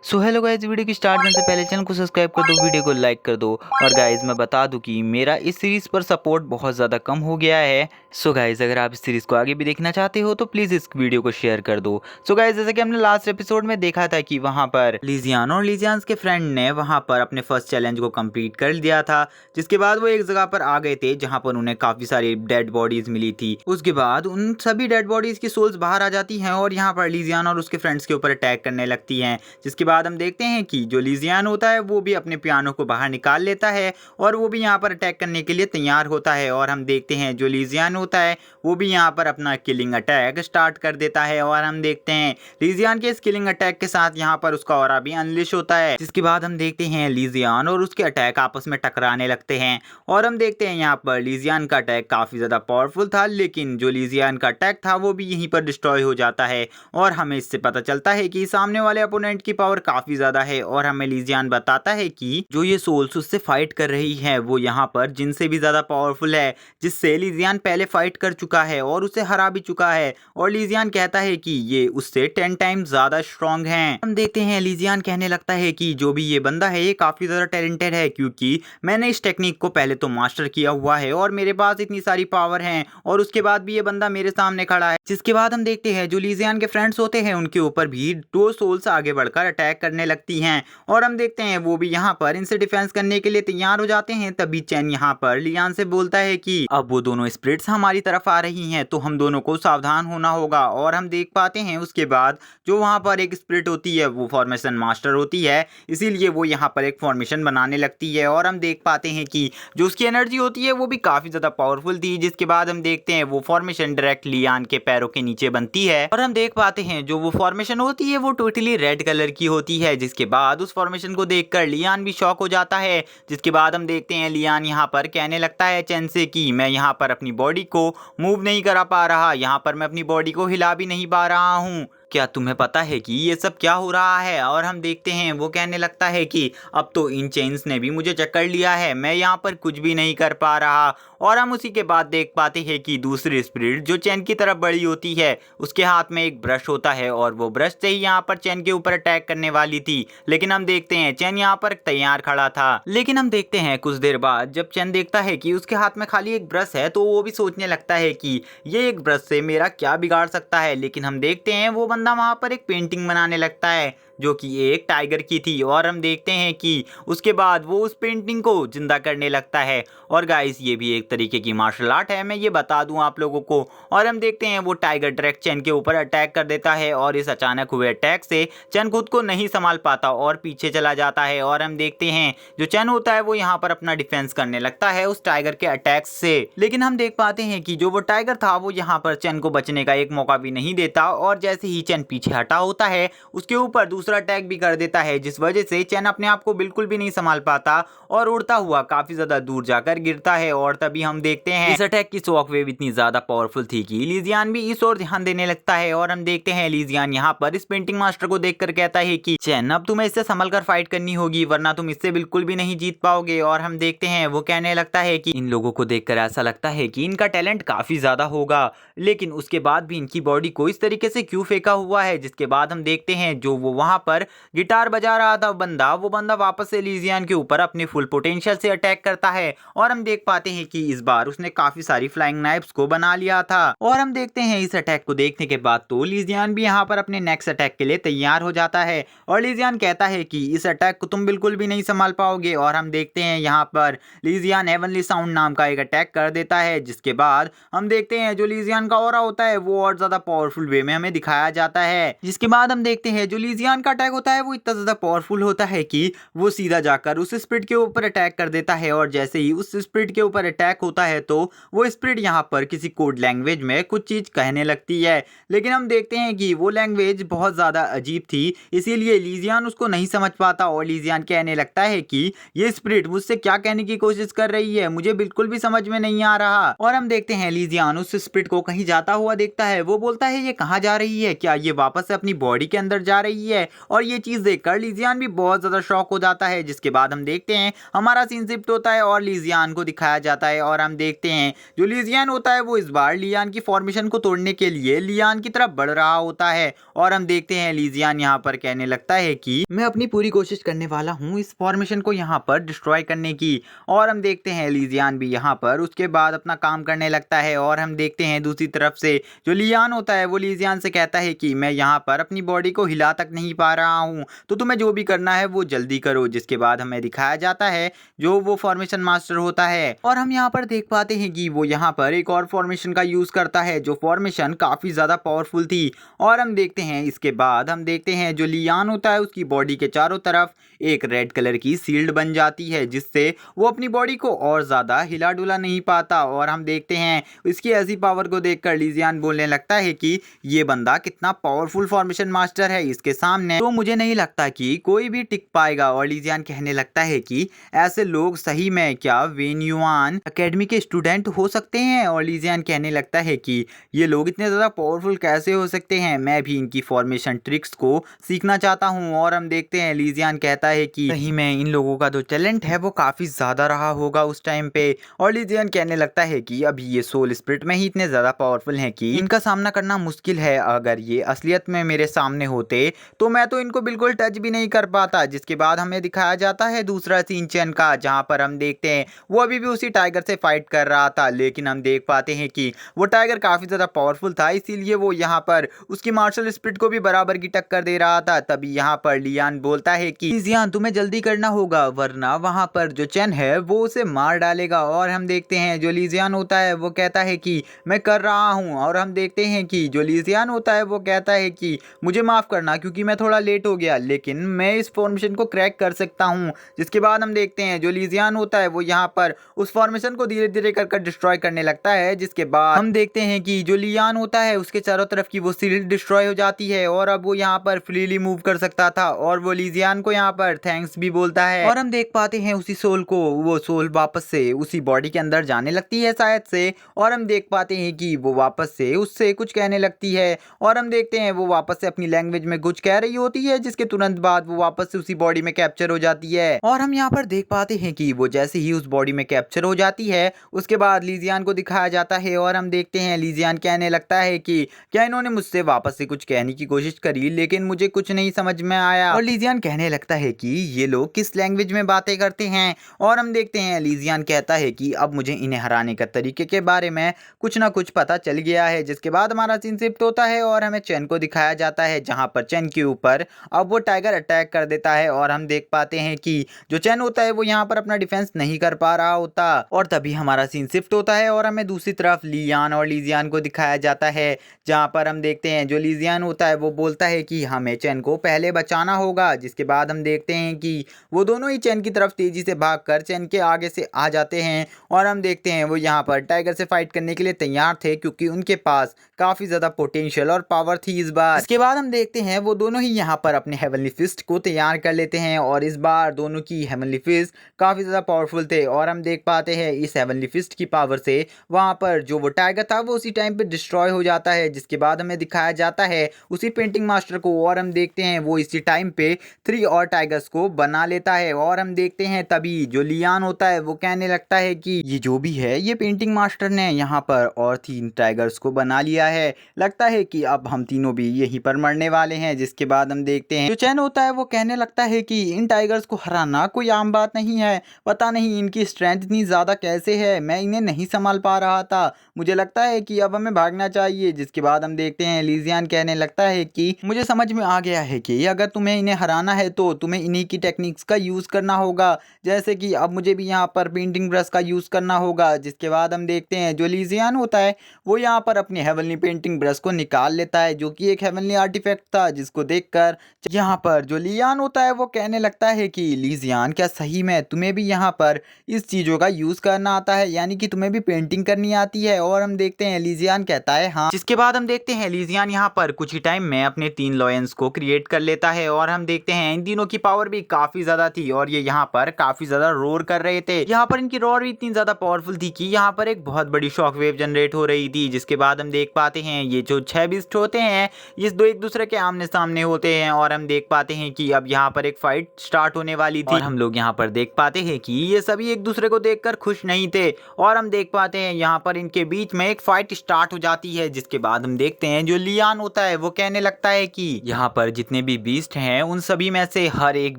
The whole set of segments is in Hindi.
सो हेलो गाइस, वीडियो की स्टार्ट करने से पहले चैनल को सब्सक्राइब कर दो, वीडियो को लाइक कर दो। और गाइस मैं बता दूं कि मेरा इस सीरीज़ पर सपोर्ट बहुत ज़्यादा कम हो गया है। सो गाइस अगर आप इस सीरीज़ को आगे भी देखना चाहते हो तो प्लीज़ इस वीडियो को शेयर कर दो। सो गाइस जैसे कि हमने लास्ट एपिसोड में देखा था कि वहाँ पर लिजियान और लिजियान्स के फ्रेंड ने वहाँ पर अपने फर्स्ट चैलेंज को कम्प्लीट कर दिया था, जिसके बाद वो एक जगह पर आ गए थे जहाँ पर उन्हें काफ़ी सारी डेड बॉडीज़ मिली थी। उसके बाद उन सभी डेड बॉडीज़ की सोल्स बाहर आ जाती हैं और यहाँ पर लिजियान और उसके फ्रेंड्स के ऊपर अटैक करने लगती हैं, जिसके बाद हम देखते हैं कि जो लिजियान होता है वो भी अपने पियानो को बाहर निकाल लेता है और वो भी यहाँ पर अटैक करने के लिए तैयार होता है। और हम देखते हैं जो लिजियान होता है वो भी यहाँ पर अपना किलिंग अटैक स्टार्ट कर देता है और हम देखते हैं लिजियान के इस किलिंग अटैक के साथ यहाँ पर उसका ऑरा भी अनलिश होता है, जिसके बाद हम देखते हैं लिजियान और उसके अटैक आपस में टकराने लगते हैं। और हम देखते हैं यहाँ पर लिजियान का अटैक काफ़ी ज़्यादा पावरफुल था, लेकिन जो लिजियान का अटैक था वो भी यहीं पर डिस्ट्रॉय हो जाता है और हमें इससे पता चलता है कि सामने वाले अपोनेंट की पावर काफ़ी ज़्यादा है। और हमें लिजियान बताता है कि जो ये सोल्स उससे फाइट कर रही है वो यहाँ पर जिनसे भी ज़्यादा पावरफुल है, जिससे लिजियान पहले फाइट कर चुका है और उसे हरा भी चुका है। और लिजियान कहता है कि ये उससे 10 टाइम्स ज़्यादा स्ट्रॉन्ग हैं। हम देखते हैं लिजियान कहने लगता है कि जो भी ये बंदा है ये काफ़ी ज़्यादा टैलेंटेड है, क्योंकि मैंने इस टेक्निक को पहले तो मास्टर किया हुआ है और मेरे पास इतनी सारी पावर है और उसके बाद भी ये बंदा मेरे सामने खड़ा है। जिसके बाद हम देखते हैं जो लिजियान के फ्रेंड्स होते हैं उनके ऊपर भी 2 सोल्स आगे बढ़कर अटैक करने लगती हैं और हम देखते हैं वो भी यहाँ पर इनसे डिफेंस करने के लिए तैयार हो जाते हैं। तभी चैन यहाँ पर लियान से बोलता है कि अब वो दोनों स्पिरिट्स हमारी तरफ आ रही हैं तो हम दोनों को सावधान होना होगा। और हम देख पाते हैं उसके बाद जो वहाँ पर एक स्पिरिट होती है वो फॉर्मेशन मास्टर होती है, इसीलिए वो यहाँ पर एक फॉर्मेशन बनाने लगती है और हम देख पाते हैं कि जो उसकी एनर्जी होती है वो भी काफ़ी ज़्यादा पावरफुल थी। जिसके बाद हम देखते हैं वो फॉर्मेशन डायरेक्ट लियान के पैरों के नीचे बनती है और हम देख पाते हैं जो वो फॉर्मेशन होती है वो टोटली रेड कलर की होती है। जिसके बाद उस फॉर्मेशन को देखकर लियान भी शॉक हो जाता है। जिसके बाद हम देखते हैं लियान यहाँ पर कहने लगता है चैन से कि मैं यहाँ पर अपनी बॉडी को मूव नहीं करा पा रहा, यहाँ पर मैं अपनी बॉडी को हिला भी नहीं पा रहा हूँ, क्या तुम्हें पता है कि ये सब क्या हो रहा है? और हम देखते हैं वो कहने लगता है कि अब तो इन चेन्स ने भी मुझे चक्कर लिया है, मैं यहाँ पर कुछ भी नहीं कर पा रहा। और हम उसी के बाद देख पाते हैं कि दूसरी स्पिरिट जो चैन की तरफ बड़ी होती है उसके हाथ में एक ब्रश होता है और वो ब्रश से ही यहाँ पर चैन के ऊपर अटैक करने वाली थी, लेकिन हम देखते हैं चैन यहाँ पर तैयार खड़ा था। लेकिन हम देखते हैं कुछ देर बाद जब चैन देखता है कि उसके हाथ में खाली एक ब्रश है तो वो भी सोचने लगता है कि ये एक ब्रश से मेरा क्या बिगाड़ सकता है। लेकिन हम देखते हैं वो बंदा वहाँ पर एक पेंटिंग बनाने लगता है जो कि एक टाइगर की थी और हम देखते हैं कि उसके बाद वो उस पेंटिंग को जिंदा करने लगता है। और गाइस ये भी एक तरीके की मार्शल आर्ट है, मैं ये बता दूं आप लोगों को। और हम देखते हैं वो टाइगर डायरेक्ट चैन के ऊपर अटैक कर देता है और इस अचानक हुए अटैक से चैन खुद को नहीं संभाल पाता और पीछे चला जाता है। और हम देखते हैं जो चैन होता है वो यहाँ पर अपना डिफेंस करने लगता है उस टाइगर के अटैक से। लेकिन हम देख पाते हैं कि जो वो टाइगर था वो यहाँ पर चैन को बचने का एक मौका भी नहीं देता और जैसे ही चैन पीछे हटा होता है उसके ऊपर दूसरा अटैक भी कर देता है, जिस वजह से चैन अपने आप को बिल्कुल भी नहीं संभाल पाता और उड़ता हुआ काफी ज्यादा दूर जाकर गिरता है। और तभी हम देखते हैं इस अटैक की शॉकवेव इतनी ज्यादा पावरफुल थी कि लिजियान भी इस ओर ध्यान देने लगता है। और हम देखते हैं लिजियान यहाँ पर इस पेंटिंग मास्टर को देखकर कहता है कि चैन अब तुम्हें इससे संभल कर फाइट करनी होगी वरना तुम इससे बिल्कुल भी नहीं जीत पाओगे। और हम देखते हैं वो कहने लगता है कि इन लोगों को देखकर ऐसा लगता है कि इनका टैलेंट काफी ज्यादा होगा, लेकिन उसके बाद भी इनकी बॉडी को इस तरीके से क्यों फेंका हुआ है। जिसके बाद हम देखते हैं जो वो वहां पर गिटार बजा रहा था वो बंदा वापस से लिजियान के ऊपर अपने फुल पोटेंशियल से अटैक करता है और हम देख पाते हैं कि इस बार उसने काफी सारी फ्लाइंग नाइफ्स को बना लिया था। और हम देखते हैं इस अटैक को देखने के बाद तो लिजियान भी यहाँ पर अपने नेक्स्ट अटैक के लिए तैयार हो जाता है और लिजियान कहता है कि इस अटैक को तुम बिल्कुल भी नहीं संभाल पाओगे। और हम देखते हैं यहाँ पर लिजियान हेवनली साउंड नाम का एक अटैक कर देता है, जिसके बाद हम देखते हैं जो लिजियान का ऑरा होता है वो और ज्यादा पावरफुल वे में हमें दिखाया जाता है। जिसके बाद हम देखते हैं जो लिजियान का अटैक होता है वो इतना ज्यादा पावरफुल होता है कि वो सीधा जाकर उस स्पिरिट के ऊपर अटैक कर देता है और जैसे ही उस स्पिरिट के ऊपर अटैक होता है तो वो स्पिरिट यहाँ पर किसी कोड लैंग्वेज में कुछ चीज कहने लगती है। लेकिन हम देखते हैं कि वो लैंग्वेज बहुत ज्यादा अजीब थी, इसीलिए लिजियान उसको नहीं समझ पाता और लिजियान कहने लगता है कि ये स्पिरिट मुझसे क्या कहने की कोशिश कर रही है, मुझे बिल्कुल भी समझ में नहीं आ रहा। और हम देखते हैं लिजियान उस स्पिरिट को कहीं जाता हुआ देखता है, वो बोलता है ये कहाँ जा रही है, क्या ये वापस से अपनी बॉडी के अंदर जा रही है। और ये चीज देखकर लिजियान भी बहुत ज्यादा शॉक हो जाता है। जिसके बाद हम देखते हैं हमारा सीन शिफ्ट होता है और लिजियान को दिखाया जाता है और हम देखते हैं जो लीजियन होता है वो इस बार लियान की फॉर्मेशन को तोड़ने के लिए लियान की तरफ बढ़ रहा होता है और हम देखते हैं लीजियन यहाँ पर कहने लगता है कि मैं अपनी पूरी कोशिश करने वाला हूँ इस फॉर्मेशन को यहाँ पर डिस्ट्रॉय करने की। और हम देखते हैं लीजियन भी यहाँ पर उसके बाद अपना काम करने लगता है और हम देखते हैं दूसरी तरफ से जो लियान होता है वो लीजियन से कहता है कि मैं यहाँ पर अपनी बॉडी को हिला तक नहीं पा रहा हूँ, तो तुम्हें जो भी करना है वो जल्दी करो। जिसके बाद हमें दिखाया जाता है जो वो फॉर्मेशन मास्टर होता है और हम यहाँ पर देख पाते हैं कि वो यहाँ पर एक और फॉर्मेशन का यूज करता है जो फॉर्मेशन काफी ज्यादा पावरफुल थी। और हम देखते हैं इसके बाद हम देखते हैं जो लियान होता है उसकी बॉडी के चारों तरफ एक रेड कलर की शील्ड बन जाती है जिससे वो अपनी बॉडी को और ज्यादा हिला डुला नहीं पाता। और हम देखते हैं इसकी ऐसी पावर को देखकर लीजियन बोलने लगता है कि ये बंदा कितना पावरफुल फॉर्मेशन मास्टर है, इसके सामने तो मुझे नहीं लगता कि कोई भी टिक पाएगा। और लीजियन कहने लगता है कि ऐसे लोग सही में क्या वेन युआन एकेडमी के स्टूडेंट हो सकते हैं। और लीजियन कहने लगता है कि ये लोग इतने ज़्यादा पावरफुल कैसे हो सकते हैं, मैं भी इनकी फॉर्मेशन ट्रिक्स को सीखना चाहता हूँ। और हम देखते हैं लीजियन कहता है कि सही में इन लोगों का जो टैलेंट है वो काफ़ी ज़्यादा रहा होगा उस टाइम पे। और लीजियन कहने लगता है कि अभी ये सोल स्प्लिट में ही इतने ज़्यादा पावरफुल हैं कि इनका सामना करना मुश्किल है। अगर ये असलियत में मेरे सामने होते तो मैं तो इनको बिल्कुल टच भी नहीं कर पाता। जिसके बाद हमें दिखाया जाता है दूसरा सीन चेन का, जहाँ पर हम देखते हैं वो अभी भी उसी टाइगर से फाइट कर रहा था, लेकिन हम देख पाते हैं कि वो टाइगर काफ़ी ज़्यादा पावरफुल था, इसीलिए वो यहाँ पर उसकी मार्शल स्पिरिट को भी बराबर की टक्कर दे रहा था। तभी यहाँ पर लियान बोलता है कि लिजियन तुम्हें जल्दी करना होगा वरना वहाँ पर जो चेन है वो उसे मार डालेगा। और हम देखते हैं जो लिजियन होता है वो कहता है कि मैं कर रहा हूँ। और हम देखते हैं कि जो लिजियन होता है वो कहता है कि मुझे माफ़ करना क्योंकि मैं थोड़ा लेट हो गया, लेकिन मैं इस फॉर्मेशन को क्रैक कर सकता हूँ। जिसके बाद हम देखते हैं जो लिजियन होता है वो यहाँ पर उस फॉर्मेशन को धीरे धीरे कर डिस्ट्रॉय करने लगता है। जिसके बाद हम देखते हैं कि जो लियान होता है उसके चारों तरफ की वो शील्ड डिस्ट्रॉय हो जाती है और अब वो यहाँ पर फ्रीली मूव कर सकता था और वो लिजियन को यहाँ पर थैंक्स भी बोलता है। और हम देख पाते हैं उसी सोल को, वो सोल वापस से उसी बॉडी के अंदर जाने लगती है शायद से। और हम देख पाते हैं कि वो वापस से उससे कुछ कहने लगती है और हम देखते हैं वो वापस से अपनी लैंग्वेज में कुछ कह रही होती है, जिसके तुरंत बाद वो वापस से उसी बॉडी में कैप्चर हो जाती है। और हम यहाँ पर देख पाते हैं कि वो जैसे ही उस बॉडी में कैप्चर हो जाती है उसके बाद लिजियन को दिखाया जाता है और हम देखते हैं लिजियन कहने लगता है कि क्या इन्होंने मुझसे वापस से कुछ कहने की कोशिश करी लेकिन मुझे कुछ नहीं समझ में आया। और लिजियन कहने लगता है कि ये लोग किस लैंग्वेज में बातें करते हैं। और हम देखते हैं लिजियन कहता है कि अब मुझे इन्हें हराने का तरीके के बारे में कुछ ना कुछ पता चल गया है। जिसके बाद हमारा सीन शिफ्ट होता है और हमें चेन को दिखाया जाता है, जहां पर चेन के ऊपर अब वो टाइगर अटैक कर देता है और हम देख पाते हैं कि जो चेन होता है वो यहाँ पर अपना डिफेंस नहीं कर पा रहा होता। और तभी हमारा सीन शिफ्ट होता है और हमें दूसरी तरफ लियान और लिजियन को दिखाया जाता है, जहां पर हम देखते हैं जो लिजियन होता है वो बोलता है कि हमें चेन को पहले बचाना होगा। जिसके बाद हम देखते हैं कि वो दोनों ही चेन की तरफ तेजी से भागकर चेन के आगे से आ जाते हैं और हम देखते हैं वो यहाँ पर टाइगर से फाइट करने के लिए तैयार थे क्योंकि उनके पास काफी ज्यादा पोटेंशियल और पावर थी इस बार। इसके बाद हम देखते हैं वो दोनों ही यहाँ पर अपने हेवनली फिस्ट को तैयार कर लेते हैं और इस बार दोनों की हेवनली फिस्ट काफी ज्यादा पावरफुल थे। और हम देख पाते हैं इस हेवनली फिस्ट की पावर से वहां पर जो वो टाइगर था वो उसी टाइम पे डिस्ट्रॉय हो जाता है। जिसके बाद हमें दिखाया जाता है उसी पेंटिंग मास्टर को और हम देखते हैं वो इसी टाइम पे 3 और टाइगर्स को बना लेता है। और हम देखते हैं तभी जो लियान होता है वो कहने लगता है कि ये जो भी है ये पेंटिंग मास्टर ने यहाँ पर और 3 टाइगर्स को बना लिया है, लगता है कि अब हम तीनों भी यहीं पर मरने वाले हैं। जिसके बाद हम देखते हैं जो चैन होता है वो कहने लगता है कि इन टाइगर्स को हराना कोई आम बात नहीं है, पता नहीं इनकी स्ट्रेंथ इतनी ज़्यादा कैसे है, मैं इन्हें नहीं संभाल पा रहा था, मुझे लगता है कि अब हमें भागना चाहिए। जिसके बाद हम देखते हैं लिजियन कहने लगता है कि मुझे समझ में आ गया है कि अगर तुम्हें इन्हें हराना है तो तुम्हें इन्हीं की टेक्निक्स का यूज़ करना होगा, जैसे कि अब मुझे भी यहाँ पर पेंटिंग ब्रश का यूज़ करना होगा। जिसके बाद हम देखते हैं जो लिजियन होता है वो यहाँ पर अपनी हेवनली पेंटिंग ब्रश को निकाल लेता है, जो कि एक हेवनली आर्टिफैक्ट था, जिसको देखकर यहाँ पर जो लियान होता है वो कहने लगता है कि लिजियन क्या सही में तुम्हें भी यहाँ पर इस चीज़ों का यूज़ करना आता है, यानी कि तुम्हें भी पेंटिंग करनी आती है। और हम देखते हैं लिजियन कहता है हाँ। जिसके बाद हम देखते हैं लिजियन यहाँ पर कुछ ही टाइम में अपने 3 लॉयंस को क्रिएट कर लेता है और हम देखते हैं इन तीनों की पावर भी काफ़ी ज़्यादा थी और ये यहाँ पर काफ़ी ज़्यादा रोर कर रहे थे। यहाँ पर इनकी रोर भी इतनी ज़्यादा पावरफुल थी कि यहाँ पर एक बहुत बड़ी शॉक वेव जनरेट हो रही थी। जिसके बाद हम देख पाते हैं ये जो 6 बीस्ट होते हैं ये दो एक दूसरे के आमने सामने होते हैं और हम देख पाते हैं कि अब यहाँ पर एक फाइट स्टार्ट होने वाली थी। और हम लोग यहाँ पर देख पाते हैं कि ये सभी एक दूसरे को देखकर खुश नहीं थे। और हम देख पाते हैं यहाँ पर इनके बीच में एक फाइट स्टार्ट हो जाती है, जिसके बाद हम देखते हैं जो लियान होता है वो कहने लगता है कि यहाँ पर जितने भी बीस्ट हैं उन सभी में से हर एक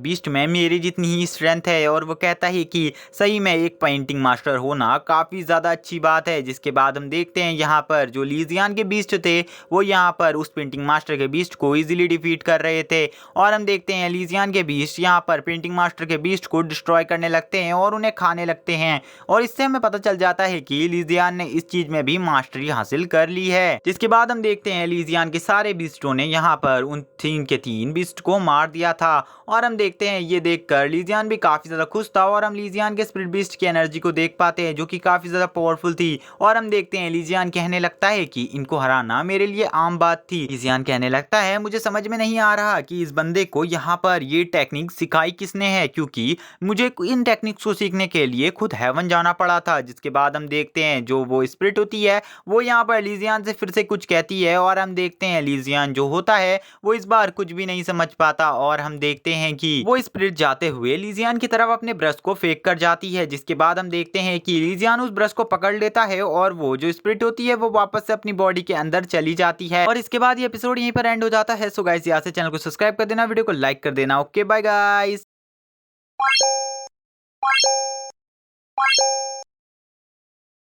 बीस्ट में मेरी जितनी ही स्ट्रेंथ है। और वो कहता है कि सही में एक पेंटिंग मास्टर होना काफ़ी ज़्यादा अच्छी बात है। जिसके बाद हम देखते हैं यहाँ पर जो लीजियन के बीस्ट थे वो यहाँ पर उस पेंटिंग मास्टर के बीस्ट को इजीली डिफीट कर रहे थे। और हम देखते हैं लीजियन के बीस्ट यहाँ पर पेंटिंग मास्टर के बीस्ट को डिस्ट्रॉय करने लगते हैं और उन्हें खाने लगते हैं। और इससे हमें पता चल जाता है कि लीजियन ने इस चीज में भी मास्टरी हासिल कर ली है। जिसके बाद हम देखते हैं लीजियन के सारे बीस्टों ने यहाँ पर उन 3 के 3 बीस्ट को मार दिया था। और हम देखते हैं ये देखकर लीजियन भी काफी ज्यादा खुश था। और हम लीजियन के स्पिरिट बीस्ट की एनर्जी को देख पाते हैं जो कि काफी ज्यादा पावरफुल थी। और हम देखते हैं लीजियन कहने लगता है कि इनको हराना मेरे लिए आम बात थी। लीजियन कहने लगता है मुझे समझ में नहीं आ रहा कि इस बंदे को यहाँ पर ये टेक्निक सिखाई किसने है, क्योंकि मुझे इन टेक्निक्स को सीखने के लिए खुद हेवन जाना पड़ा था। जिसके बाद हम देखते हैं जो वो स्पिरिट होती है वो यहाँ पर लीजियन से फिर से कुछ कहती है। और हम देखते हैं लीजियन जो होता है वो इस बार कुछ भी नहीं समझ पाता। और हम देखते हैं कि वो स्पिरिट जाते हुए लीजियन की तरफ अपने ब्रश को फेंक कर जाती है। जिसके बाद हम देखते हैं कि लीजियन उस ब्रश को पकड़ लेता है और वो जो स्पिरिट होती है वो वापस से अपनी बॉडी के अंदर चली जाती है। और इसके बाद ये एपिसोड यहीं पर एंड हो जाता है। सो गाइस यहाँ से चैनल को सब्सक्राइब कर देना, वीडियो को लाइक कर देना। Okay bye guys.